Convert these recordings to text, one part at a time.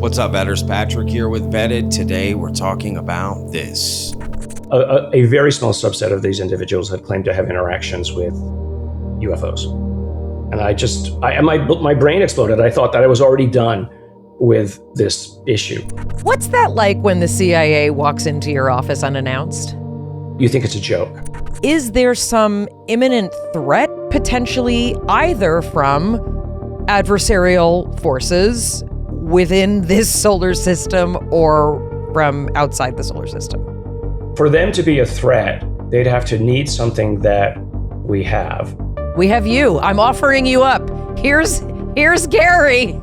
What's up, Vetters? Patrick here with Vetted. Today we're talking about this. A very small subset of these individuals have claimed to have interactions with UFOs. And my brain exploded. I thought that I was already done with this issue. What's that like when the CIA walks into your office unannounced? You think it's a joke. Is there some imminent threat, potentially, either from adversarial forces within this solar system or from outside the solar system? For them to be a threat, they'd have to need something that we have. We have you. I'm offering you up. Here's Garry.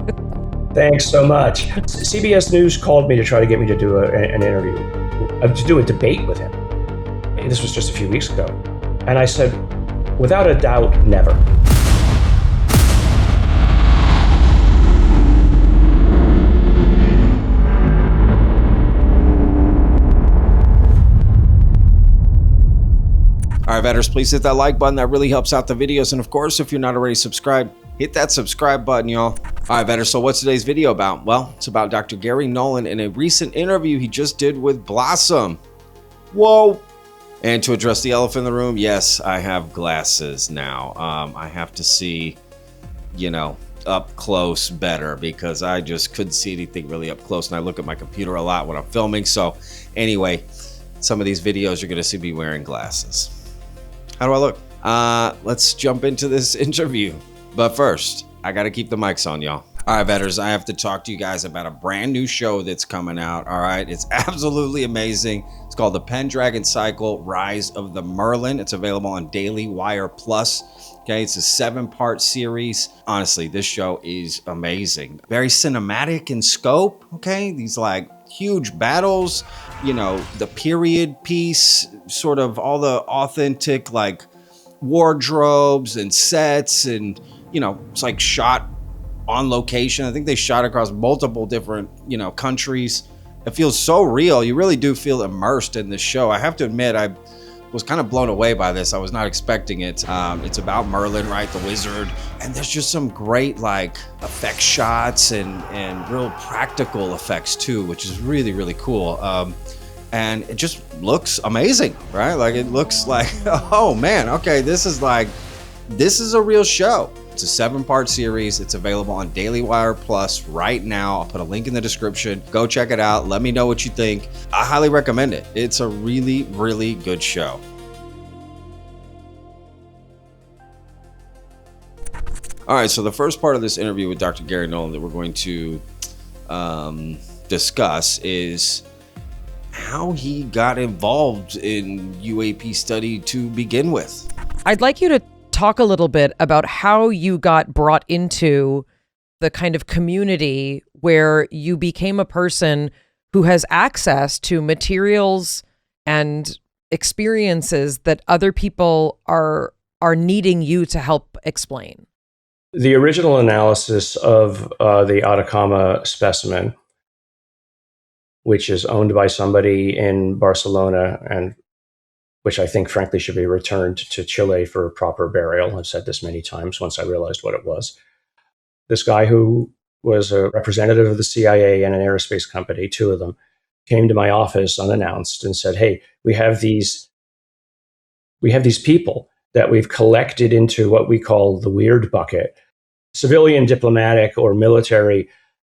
Thanks so much. CBS News called me to try to get me to do an interview, to do a debate with him. This was just a few weeks ago. And I said, without a doubt, never. All right, Vetters, please hit that like button. That really helps out the videos. And of course, if you're not already subscribed, hit that subscribe button, y'all. All right, Vetters, so what's today's video about? Well, it's about Dr. Garry Nolan in a recent interview he just did with Blossom. Whoa. And to address the elephant in the room, yes, I have glasses now. I have to see, up close better because I just couldn't see anything really up close. And I look at my computer a lot when I'm filming. So anyway, some of these videos you're going to see me wearing glasses. How do I look? Let's jump into this interview. But first, I got to keep the mics on, y'all. All right, Vetters, I have to talk to you guys about a brand new show that's coming out. All right, it's absolutely amazing. It's called The Pendragon Cycle: Rise of the Merlin. It's available on Daily Wire Plus. Okay, it's a 7-part series. Honestly, this show is amazing. Very cinematic in scope. Okay, these huge battles, the period piece, sort of all the authentic wardrobes and sets, and it's shot on location. I think they shot across multiple different countries. It feels so real. You really do feel immersed in this show. I have to admit, I was kind of blown away by this. I was not expecting it. It's about Merlin, right, the wizard, and there's just some great effect shots and real practical effects too, which is really, really cool. And it just looks amazing, right? It looks like, oh man, okay, this is a real show. It's a 7-part series. It's available on Daily Wire Plus right now. I'll put a link in the description. Go check it out. Let me know what you think. I highly recommend it. It's a really, really good show. All right, so the first part of this interview with Dr. Garry Nolan that we're going to discuss is how he got involved in UAP study to begin with. I'd like you to talk a little bit about how you got brought into the kind of community where you became a person who has access to materials and experiences that other people are needing you to help explain. The original analysis of the Atacama specimen, which is owned by somebody in Barcelona and which I think, frankly, should be returned to Chile for proper burial. I've said this many times once I realized what it was. This guy who was a representative of the CIA and an aerospace company, 2 of them, came to my office unannounced and said, hey, we have these people that we've collected into what we call the weird bucket. Civilian, diplomatic, or military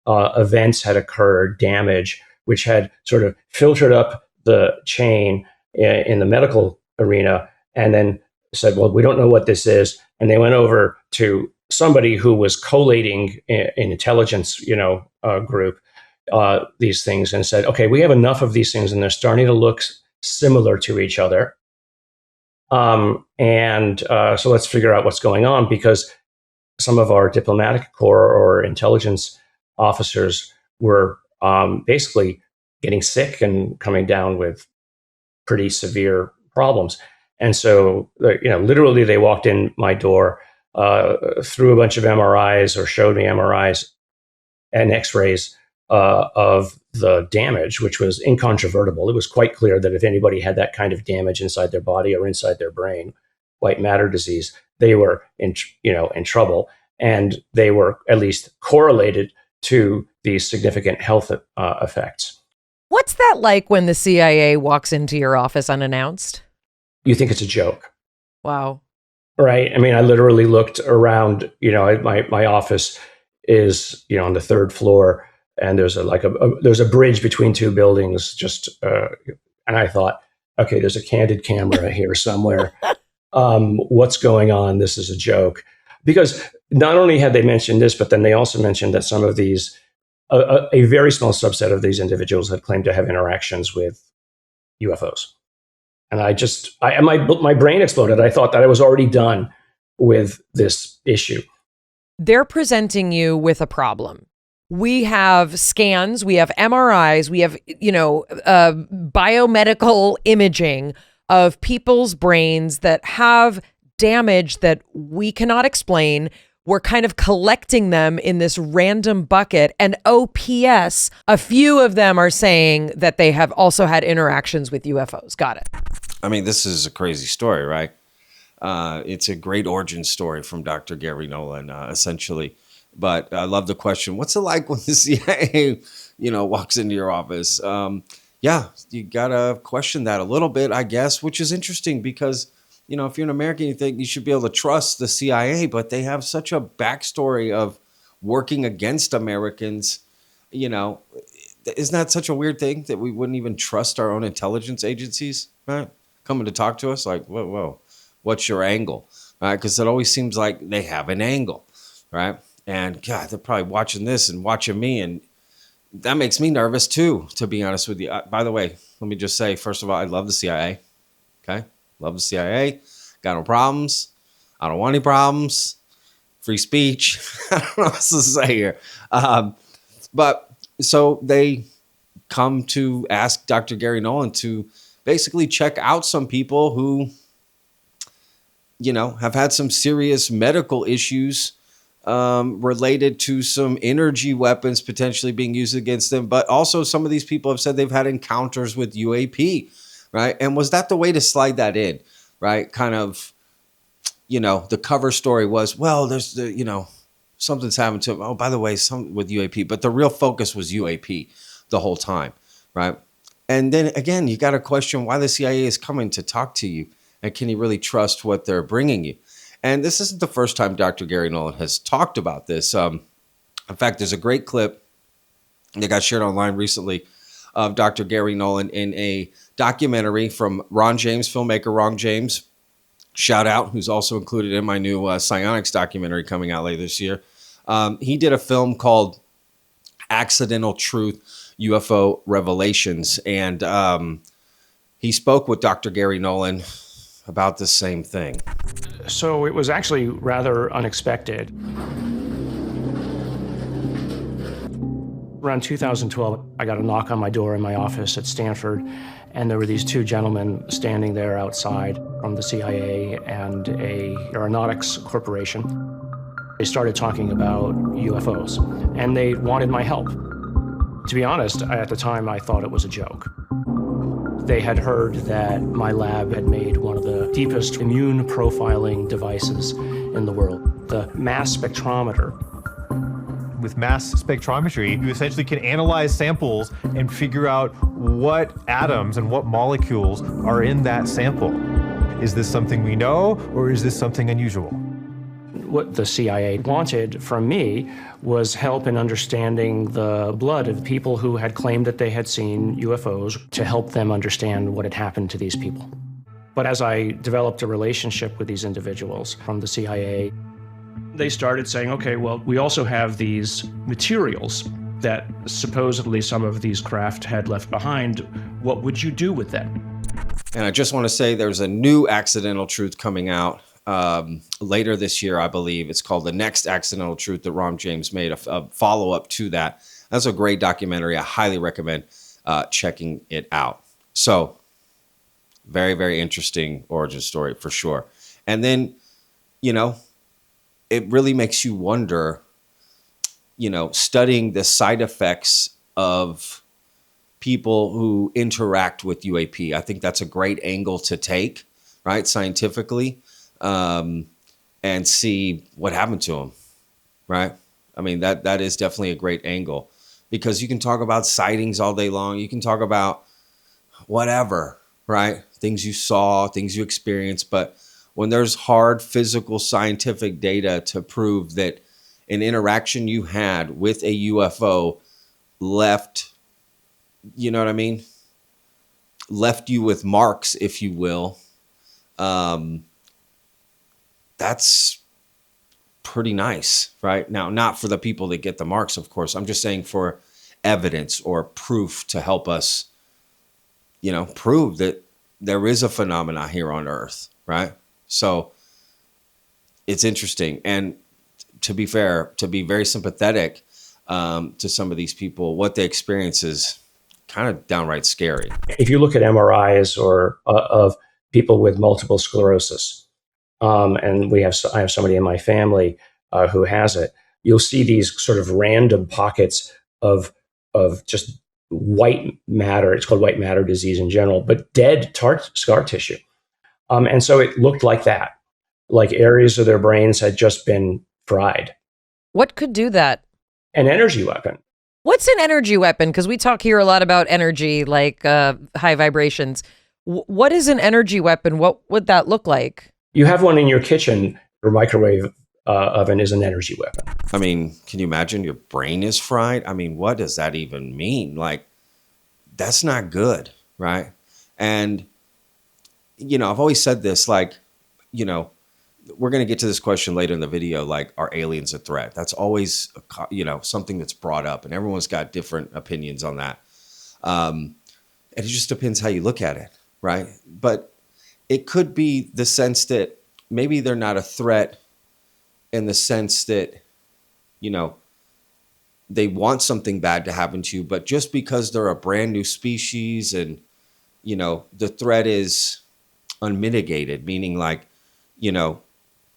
events had occurred, damage, which had sort of filtered up the chain in the medical arena, and then said, well, we don't know what this is. And they went over to somebody who was collating in intelligence, group, these things, and said, okay, we have enough of these things and they're starting to look similar to each other. So let's figure out what's going on, because some of our diplomatic corps or intelligence officers were basically getting sick and coming down with pretty severe problems. And so, literally they walked in my door, threw a bunch of MRIs or showed me MRIs and X-rays of the damage, which was incontrovertible. It was quite clear that if anybody had that kind of damage inside their body or inside their brain, white matter disease, they were in trouble, and they were at least correlated to these significant health effects. What's that like when the CIA walks into your office unannounced? You think it's a joke, Wow. right? I mean, I literally looked around. My office is on the third floor, and there's there's a bridge between two buildings. And I thought, okay, there's a candid camera here somewhere. What's going on? This is a joke. Because not only had they mentioned this, but then they also mentioned that some of these, a very small subset of these individuals had claimed to have interactions with UFOs. And my brain exploded. I thought that I was already done with this issue. They're presenting you with a problem. We have scans, we have MRIs, we have, biomedical imaging of people's brains that have damage that we cannot explain. We're kind of collecting them in this random bucket. And OPS, a few of them are saying that they have also had interactions with UFOs. Got it. I mean, this is a crazy story, right? It's a great origin story from Dr. Garry Nolan, essentially. But I love the question, what's it like when the CIA, walks into your office? Yeah, you got to question that a little bit, I guess, which is interesting because, if you're an American, you think you should be able to trust the CIA, but they have such a backstory of working against Americans. Isn't that such a weird thing that we wouldn't even trust our own intelligence agencies, right? Coming to talk to us like, whoa, what's your angle? Right? Because it always seems like they have an angle, right? And God, they're probably watching this and watching me. And that makes me nervous too, to be honest with you. By the way, let me just say, first of all, I love the CIA. Okay. Love the CIA. Got no problems. I don't want any problems. Free speech. I don't know what else to say here. But so they come to ask Dr. Garry Nolan to basically check out some people who, have had some serious medical issues related to some energy weapons potentially being used against them. But also some of these people have said they've had encounters with UAP, right? And was that the way to slide that in, right? Kind of, the cover story was, well, there's something's happened to him. Oh, by the way, some with UAP, but the real focus was UAP the whole time, right? And then again, you got to question why the CIA is coming to talk to you, and can you really trust what they're bringing you? And this isn't the first time Dr. Garry Nolan has talked about this. In fact, there's a great clip that got shared online recently of Dr. Garry Nolan in a documentary from Ron James, filmmaker Ron James, shout out, who's also included in my new Psionics documentary coming out later this year. He did a film called Accidental Truth, UFO Revelations. And he spoke with Dr. Garry Nolan about the same thing. So it was actually rather unexpected. Around 2012, I got a knock on my door in my office at Stanford, and there were these two gentlemen standing there outside from the CIA and a aeronautics corporation. They started talking about UFOs, and they wanted my help. To be honest, at the time, I thought it was a joke. They had heard that my lab had made one of the deepest immune profiling devices in the world, the mass spectrometer. With mass spectrometry, you essentially can analyze samples and figure out what atoms and what molecules are in that sample. Is this something we know, or is this something unusual? What the CIA wanted from me was help in understanding the blood of people who had claimed that they had seen UFOs, to help them understand what had happened to these people. But as I developed a relationship with these individuals from the CIA, they started saying, okay, well, we also have these materials that supposedly some of these craft had left behind. What would you do with them? And I just want to say there's a new Accidental Truth coming out later this year, I believe. It's called The Next Accidental Truth that Ron James made, a follow-up to that. That's a great documentary. I highly recommend checking it out. So very, very interesting origin story for sure. And then, it really makes you wonder, studying the side effects of people who interact with UAP. I think that's a great angle to take, right, scientifically, and see what happened to them, right? I mean, that is definitely a great angle. because you can talk about sightings all day long. You can talk about whatever, right? Things you saw, things you experienced. But when there's hard physical scientific data to prove that an interaction you had with a UFO left, you know what I mean? Left you with marks, if you will. That's pretty nice, right? Now, not for the people that get the marks, of course. I'm just saying for evidence or proof to help us, you know, prove that there is a phenomena here on Earth, right? So it's interesting. And to be fair, to be very sympathetic to some of these people, what they experience is kind of downright scary. If you look at MRIs or of people with multiple sclerosis, and I have somebody in my family who has it, you'll see these sort of random pockets of just white matter. It's called white matter disease in general, but dead scar tissue. And so it looked like that, like areas of their brains had just been fried. What could do that? An energy weapon. What's an energy weapon? Because we talk here a lot about energy, like high vibrations. What is an energy weapon? What would that look like? You have one in your kitchen. Your microwave oven is an energy weapon. I mean, can you imagine your brain is fried? I mean, what does that even mean? Like, that's not good, right? And, you know, I've always said this, like, you know, we're going to get to this question later in the video, like, are aliens a threat? That's always, you know, something that's brought up, and everyone's got different opinions on that. And it just depends how you look at it, right? But it could be the sense that maybe they're not a threat in the sense that, you know, they want something bad to happen to you, but just because they're a brand new species and, you know, the threat is unmitigated, meaning like, you know,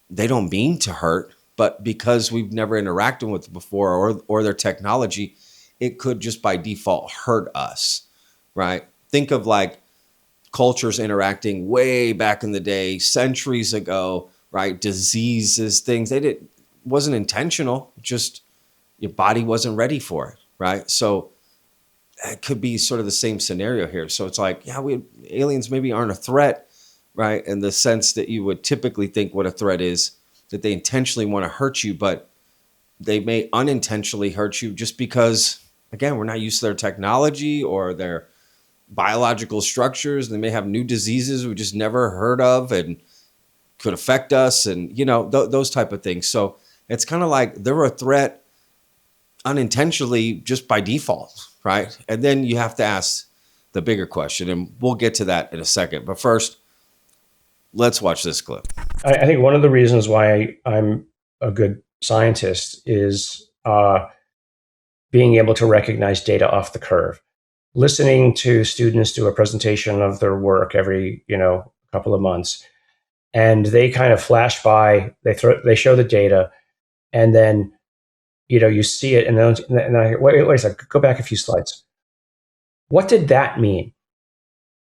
they don't mean to hurt, but because we've never interacted with them before or their technology, it could just by default hurt us, right? Think of like cultures interacting way back in the day, centuries ago, right? Diseases, things, wasn't intentional, just your body wasn't ready for it, right? So it could be sort of the same scenario here. So it's like, yeah, aliens maybe aren't a threat, right? In the sense that you would typically think what a threat is, that they intentionally want to hurt you, but they may unintentionally hurt you just because, again, we're not used to their technology or their biological structures. They may have new diseases we just never heard of and could affect us and, you know, those type of things. So it's kind of like they're a threat unintentionally just by default, right? And then you have to ask the bigger question, and we'll get to that in a second. But first, let's watch this clip. I think one of the reasons why I'm a good scientist is being able to recognize data off the curve. Listening to students do a presentation of their work every, couple of months, and they kind of flash by. They show the data, and then you see it, and then I wait a second, go back a few slides. What did that mean?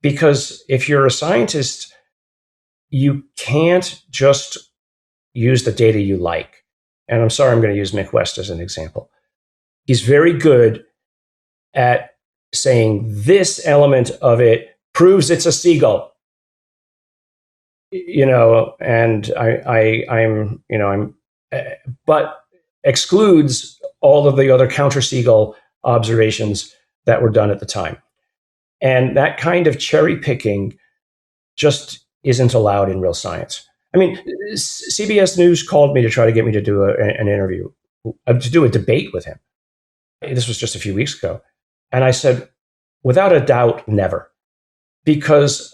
Because if you're a scientist, you can't just use the data you like. And I'm sorry, I'm going to use Mick West as an example. He's very good at saying this element of it proves it's a seagull. And but excludes all of the other counter seagull observations that were done at the time. And that kind of cherry picking just isn't allowed in real science. I mean, CBS News called me to try to get me to do an interview, to do a debate with him. This was just a few weeks ago. And I said, without a doubt, never. Because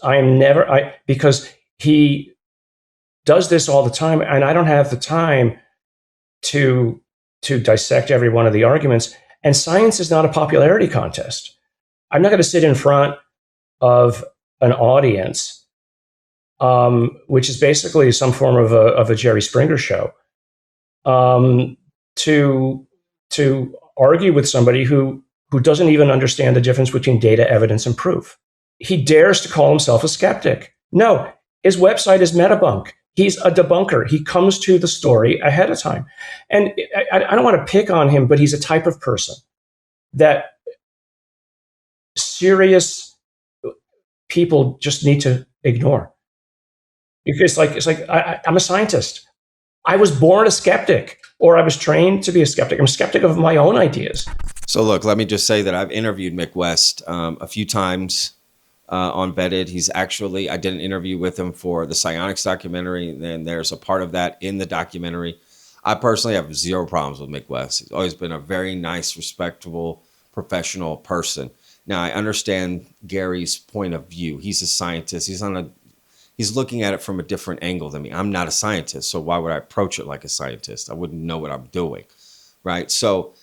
because he does this all the time, and I don't have the time to dissect every one of the arguments. And science is not a popularity contest. I'm not going to sit in front of an audience, which is basically some form of a Jerry Springer show, to argue with somebody who doesn't even understand the difference between data, evidence, and proof. He dares to call himself a skeptic. No, his website is Metabunk. He's a debunker. He comes to the story ahead of time. And I don't want to pick on him, but he's a type of person that serious people just need to ignore. Because I'm a scientist. I was born a skeptic, or I was trained to be a skeptic. I'm a skeptic of my own ideas. So look, let me just say that I've interviewed Mick West a few times on Vetted. I did an interview with him for the Psionics documentary, and then there's a part of that in the documentary. I personally have zero problems with Mick West. He's always been a very nice, respectable, professional person. Now, I understand Gary's point of view. He's a scientist. He's looking at it from a different angle than me. I'm not a scientist, so why would I approach it like a scientist? I wouldn't know what I'm doing, right? So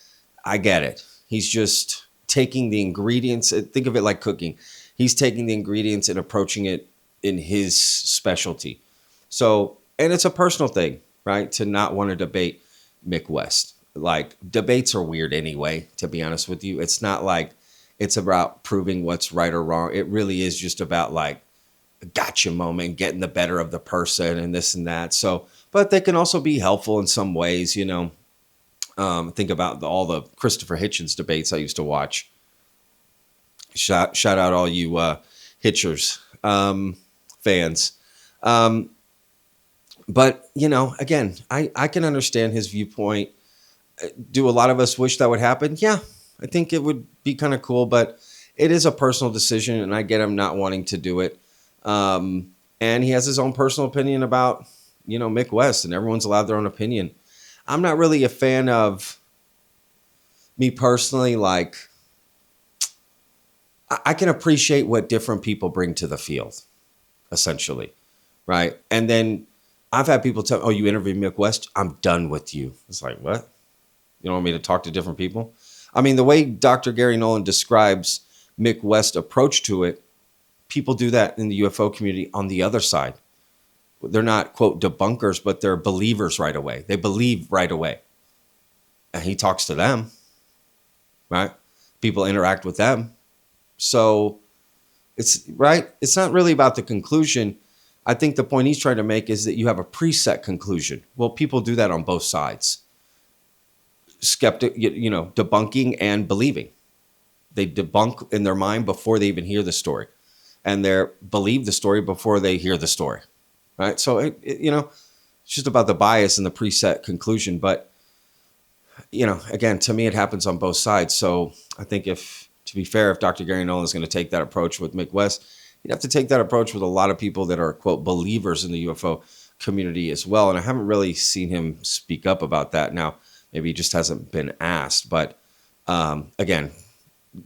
I get it. He's just taking the ingredients. Think of it like cooking. He's taking the ingredients and approaching it in his specialty. So, and it's a personal thing, right? To not want to debate Mick West. Like, debates are weird anyway, to be honest with you. It's not like it's about proving what's right or wrong. It really is just about like a gotcha moment, getting the better of the person and this and that. So, but they can also be helpful in some ways, you know. Think about all the Christopher Hitchens debates I used to watch. Shout out all you Hitchers fans. But, you know, again, I can understand his viewpoint. Do a lot of us wish that would happen? Yeah, I think it would be kind of cool, but it is a personal decision, and I get him not wanting to do it. And he has his own personal opinion about, you know, Mick West, and everyone's allowed their own opinion. I'm not really a fan of, me personally, like, I can appreciate what different people bring to the field, essentially, right? And then I've had people tell, oh, you interviewed Mick West? I'm done with you. It's like, what? You don't want me to talk to different people? I mean, the way Dr. Garry Nolan describes Mick West's approach to it, people do that in the UFO community on the other side. They're not, quote, debunkers, but they're believers right away. They believe right away. And he talks to them, right? People interact with them. So it's right. It's not really about the conclusion. I think the point he's trying to make is that you have a preset conclusion. Well, people do that on both sides. Skeptic, you know, debunking and believing. They debunk in their mind before they even hear the story, and they believe the story before they hear the story, right? So you know, it's just about the bias and the preset conclusion. But you know, again, to me, it happens on both sides. So I think to be fair, if Dr. Garry Nolan is going to take that approach with Mick West, you'd have to take that approach with a lot of people that are, quote, believers in the UFO community as well. And I haven't really seen him speak up about that. Now, maybe he just hasn't been asked. But again,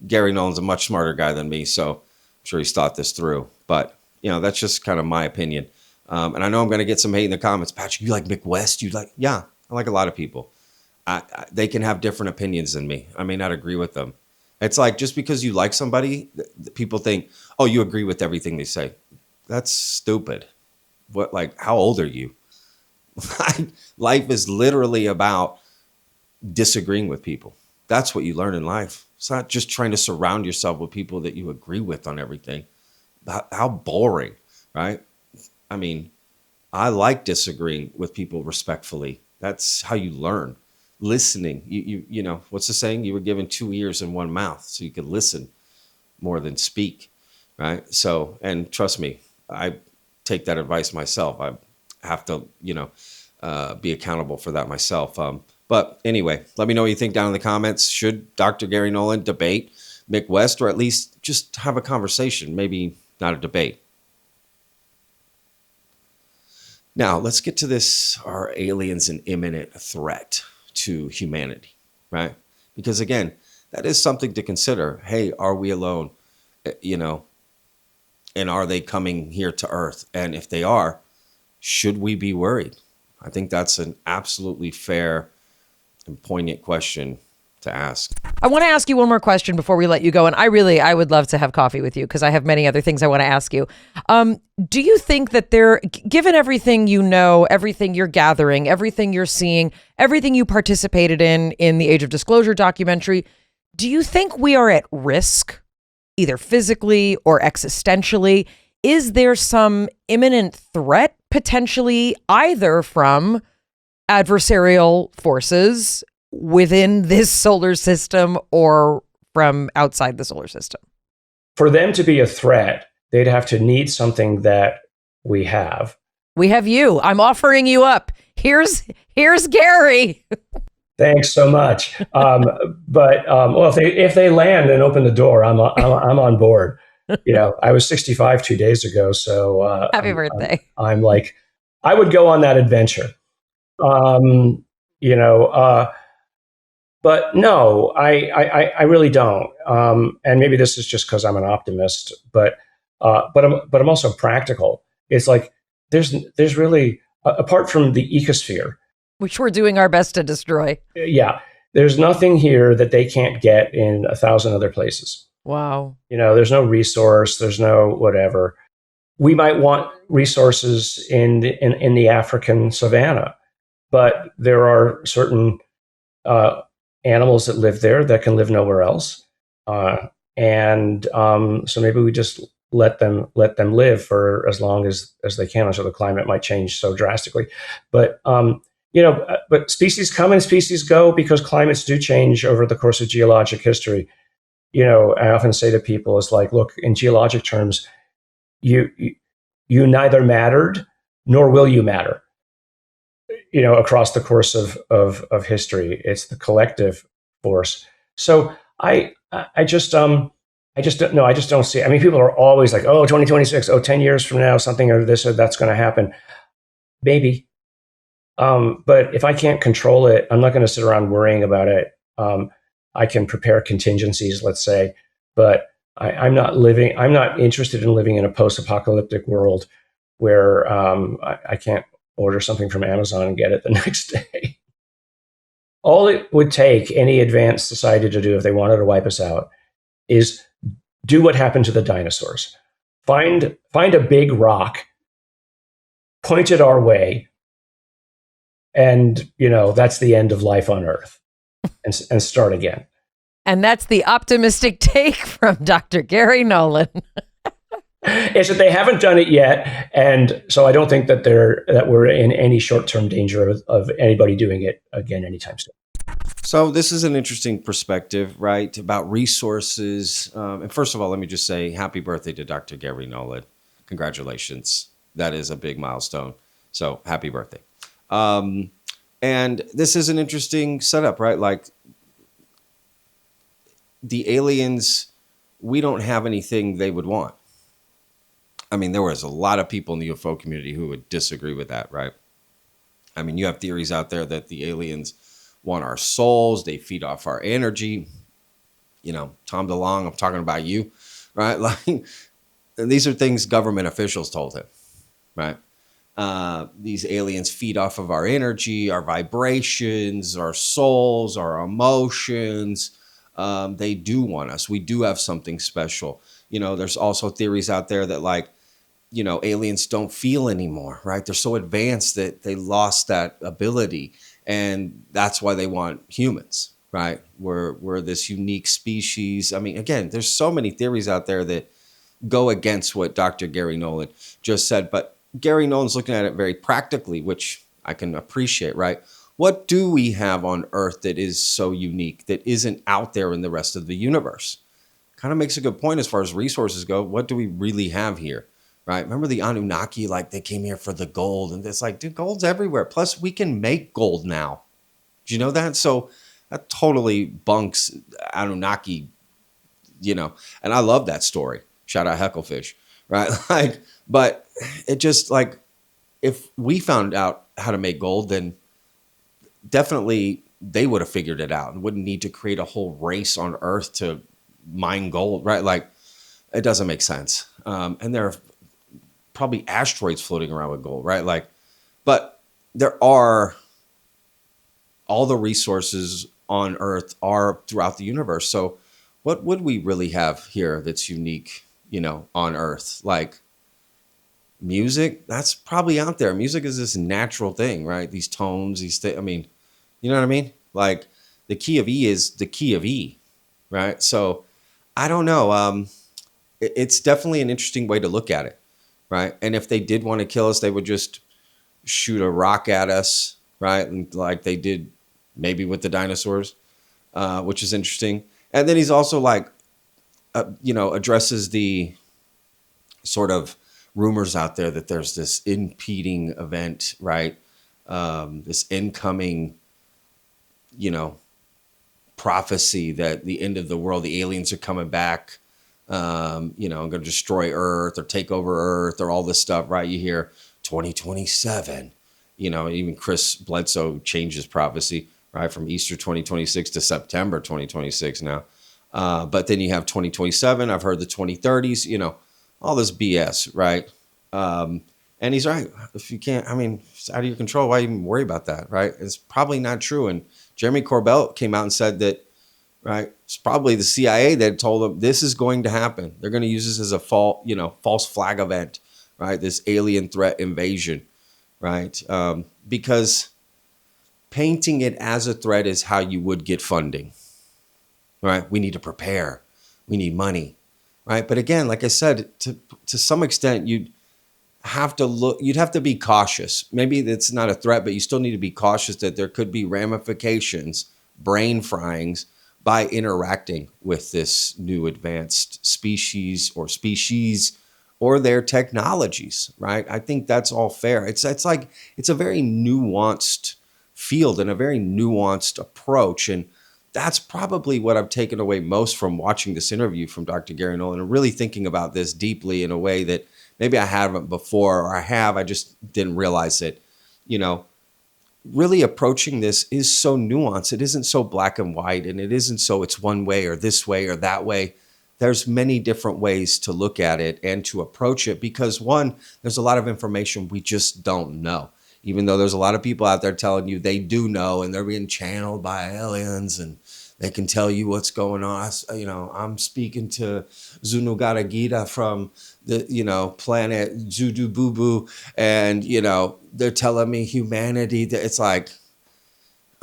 Garry Nolan's a much smarter guy than me, so I'm sure he's thought this through. But, you know, that's just kind of my opinion. And I know I'm going to get some hate in the comments. Patrick, you like Mick West? Yeah, I like a lot of people. They can have different opinions than me. I may not agree with them. It's like, just because you like somebody, people think, oh, you agree with everything they say. That's stupid. What, like, how old are you? Life is literally about disagreeing with people. That's what you learn in life. It's not just trying to surround yourself with people that you agree with on everything. How boring, right? I mean, I like disagreeing with people respectfully. That's how you learn. Listening, you know, what's the saying? You were given 2 ears and 1 mouth, so you could listen more than speak, right? So, and trust me, I take that advice myself. I have to, you know, be accountable for that myself. But anyway, let me know what you think down in the comments. Should Dr. Garry Nolan debate Mick West, or at least just have a conversation? Maybe not a debate. Now, let's get to this. Are aliens an imminent threat to humanity, right? Because again, that is something to consider. Hey, are we alone? You know, and are they coming here to Earth? And if they are, should we be worried? I think that's an absolutely fair and poignant question to ask. I want to ask you one more question before we let you go. And I would love to have coffee with you because I have many other things I want to ask you. Do you think that given everything you know, everything you're gathering, everything you're seeing, everything you participated in the Age of Disclosure documentary, do you think we are at risk, either physically or existentially? Is there some imminent threat potentially either from adversarial forces within this solar system or from outside the solar system? For them to be a threat, they'd have to need something that we have. We have you. I'm offering you up. Here's Garry. Thanks so much. Well, if they land and open the door, I'm on board. I was 65 2 days ago, so Happy birthday. I'm like, I would go on that adventure. But no, I really don't. And maybe this is just because I'm an optimist, but I'm also practical. It's like there's really, apart from the ecosphere, which we're doing our best to destroy. Yeah, there's nothing here that they can't get in 1,000 other places. Wow. There's no resource, there's no whatever. We might want resources in the African savanna, but there are certain animals that live there that can live nowhere else, and so maybe we just let them live for as long as they can, until the climate might change so drastically. But but species come and species go because climates do change over the course of geologic history. I often say to people, it's like, look, in geologic terms, you neither mattered nor will you matter. Across the course of history, it's the collective force. So I just don't see. I mean, people are always like, oh, 2026, 10 years from now, something or this or that's going to happen. Maybe. But if I can't control it, I'm not going to sit around worrying about it. I can prepare contingencies, let's say, but I'm not interested in living in a post-apocalyptic world where I can't order something from Amazon and get it the next day. All it would take any advanced society to do if they wanted to wipe us out is do what happened to the dinosaurs. Find a big rock, point it our way, and that's the end of life on Earth, and start again. And that's the optimistic take from Dr. Garry Nolan. Is that they haven't done it yet, and so I don't think that we're in any short-term danger of anybody doing it again anytime soon. So this is an interesting perspective, right, about resources. And first of all, let me just say happy birthday to Dr. Garry Nolan. Congratulations. That is a big milestone. So happy birthday. And this is an interesting setup, right? Like the aliens, we don't have anything they would want. I mean, there was a lot of people in the UFO community who would disagree with that, right? I mean, you have theories out there that the aliens want our souls. They feed off our energy. Tom DeLonge, I'm talking about you, right? Like, and these are things government officials told him, right? These aliens feed off of our energy, our vibrations, our souls, our emotions. They do want us. We do have something special. There's also theories out there that aliens don't feel anymore, right? They're so advanced that they lost that ability. And that's why they want humans, right? We're this unique species. I mean, again, there's so many theories out there that go against what Dr. Garry Nolan just said. But Garry Nolan's looking at it very practically, which I can appreciate, right? What do we have on Earth that is so unique, that isn't out there in the rest of the universe? Kind of makes a good point as far as resources go. What do we really have here, right? Remember the Anunnaki, like they came here for the gold, and it's like, dude, gold's everywhere. Plus we can make gold now. Do you know that? So that totally bunks Anunnaki, and I love that story. Shout out Hecklefish, right? But it just if we found out how to make gold, then definitely they would have figured it out and wouldn't need to create a whole race on Earth to mine gold, right? It doesn't make sense. And there are probably asteroids floating around with gold, right? But there are, all the resources on Earth are throughout the universe. So what would we really have here that's unique, on Earth? Like music, that's probably out there. Music is this natural thing, right? These tones, these things. I mean, you know what I mean? Like the key of E is the key of E, right? So I don't know. It's definitely an interesting way to look at it, right? And if they did want to kill us, they would just shoot a rock at us, right? And like they did maybe with the dinosaurs, which is interesting. And then he's also like, addresses the sort of rumors out there that there's this impeding event, right? This incoming, prophecy that the end of the world, the aliens are coming back, going to destroy Earth or take over Earth or all this stuff, right? You hear 2027, even Chris Bledsoe changed his prophecy, right? From Easter 2026 to September 2026 now. But then you have 2027. I've heard the 2030s, all this BS, right? And he's right. If you can't, it's out of your control. Why even worry about that, right? It's probably not true. And Jeremy Corbell came out and said that, right, it's probably the CIA that told them this is going to happen. They're going to use this as a false flag event, right? This alien threat invasion, right? Because painting it as a threat is how you would get funding, right? We need to prepare. We need money, right? But again, like I said, to some extent, you'd have to be cautious. Maybe it's not a threat, but you still need to be cautious that there could be ramifications, brain fryings by interacting with this new advanced species or their technologies, right? I think that's all fair. It's a very nuanced field and a very nuanced approach. And that's probably what I've taken away most from watching this interview from Dr. Garry Nolan and really thinking about this deeply in a way that maybe I haven't before, or I just didn't realize it. Really approaching this is so nuanced. It isn't so black and white, and it isn't so it's one way or this way or that way. There's many different ways to look at it and to approach it because, one, there's a lot of information we just don't know. Even though there's a lot of people out there telling you they do know and they're being channeled by aliens and they can tell you what's going on. I'm speaking to Zunugata Gita from the, planet Zudu Boo Boo. And, they're telling me humanity. It's like,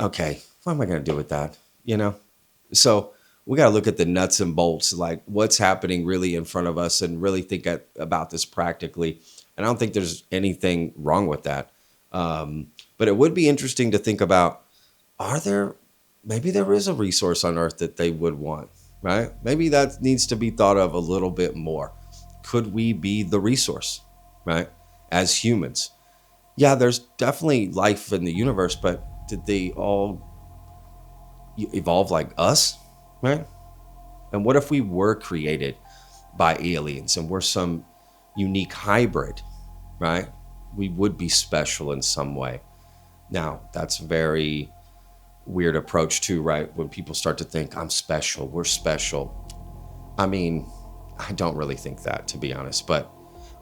okay, what am I going to do with that? So we got to look at the nuts and bolts, like what's happening really in front of us and really think about this practically. And I don't think there's anything wrong with that. But it would be interesting to think about, maybe there is a resource on Earth that they would want, right? Maybe that needs to be thought of a little bit more. Could we be the resource, right? As humans. Yeah, there's definitely life in the universe, but did they all evolve like us, right? And what if we were created by aliens and we're some unique hybrid, right? We would be special in some way. Now, that's a very weird approach too, right? When people start to think, I'm special, we're special. I don't really think that, to be honest, but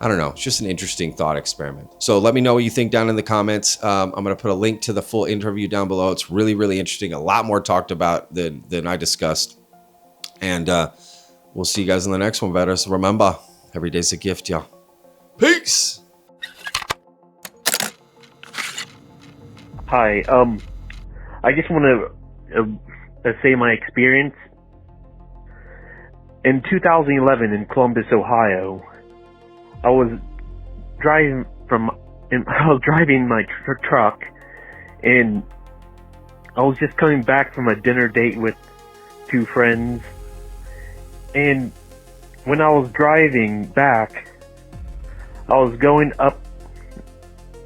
I don't know. It's just an interesting thought experiment. So let me know what you think down in the comments. I'm going to put a link to the full interview down below. It's really, really interesting. A lot more talked about than I discussed. And we'll see you guys in the next one, veterans. Remember, every day's a gift, y'all. Peace. Hi, I just want to say my experience. In 2011 in Columbus, Ohio, I was driving my truck, and I was just coming back from a dinner date with two friends. And when I was driving back, I was going up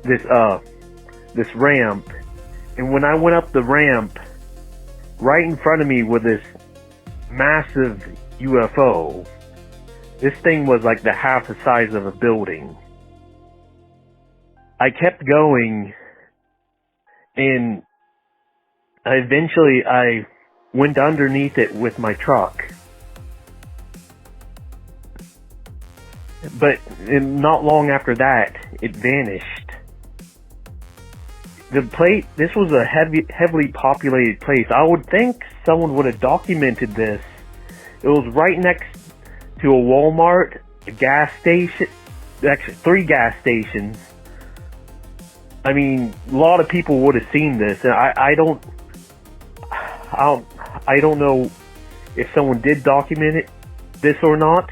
this ramp, and when I went up the ramp, right in front of me was this massive UFO. This thing was like the half the size of a building. I kept going, and eventually I went underneath it with my truck. But not long after that, it vanished. This was a heavily populated place. I would think someone would have documented this. It was right next to a Walmart, a gas station, actually 3 gas stations. I mean, a lot of people would have seen this, and I don't know if someone did document this or not,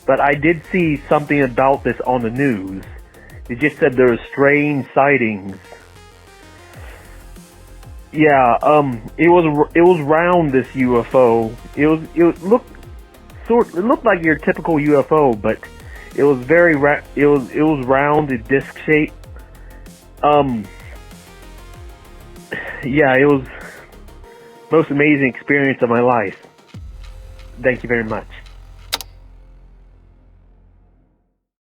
but I did see something about this on the news. It just said there were strange sightings. Yeah, it was round, this UFO. It looked like your typical UFO, but it was it was round, disc shaped. Yeah, it was most amazing experience of my life. Thank you very much.